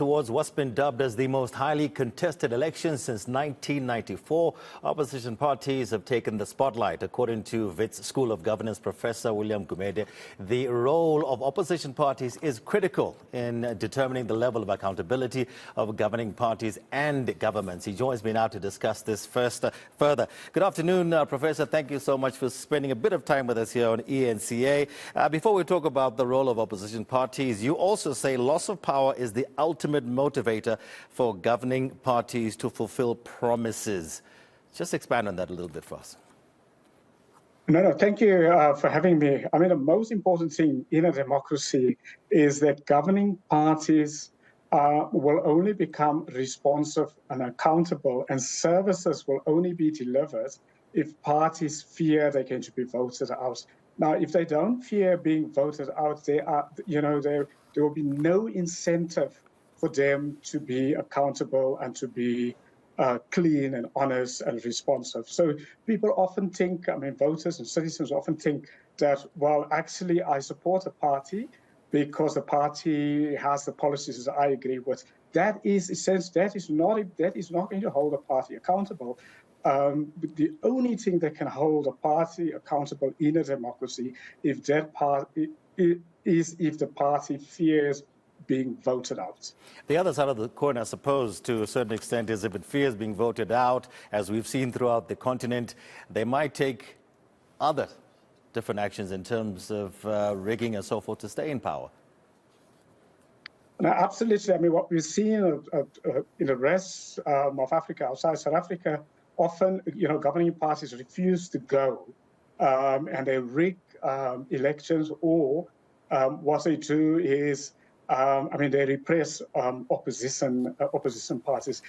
Towards what's been dubbed as the most highly contested election since 1994, opposition parties have taken the spotlight. According to Wits School of Governance professor William Gumede, the role of opposition parties is critical in determining the level of accountability of governing parties and governments. He joins me now to discuss this further. Good afternoon, Professor. Thank you so much for spending a bit of time with us here on eNCA. Before we talk about the role of opposition parties, you also say loss of power is the ultimate motivator for governing parties to fulfill promises. Just expand on that a little bit for us. No, thank you for having me. I mean, the most important thing in a democracy is that governing parties will only become responsive and accountable, and services will only be delivered if parties fear they're going to be voted out. Now, if they don't fear being voted out, there will be no incentive for them to be accountable and to be clean and honest and responsive. So people often think, I mean, voters and citizens often think that, well, actually, I support a party because the party has the policies that I agree with. That is not going to hold a party accountable. The only thing that can hold a party accountable in a democracy is if the party fears being voted out. The other side of the coin, I suppose, to a certain extent, is if it fears being voted out, as we've seen throughout the continent, they might take other different actions in terms of rigging and so forth to stay in power. No, absolutely. I mean, what we've seen in the rest of Africa, outside South Africa, often, governing parties refuse to go and they rig elections, or what they do is, they repress opposition parties.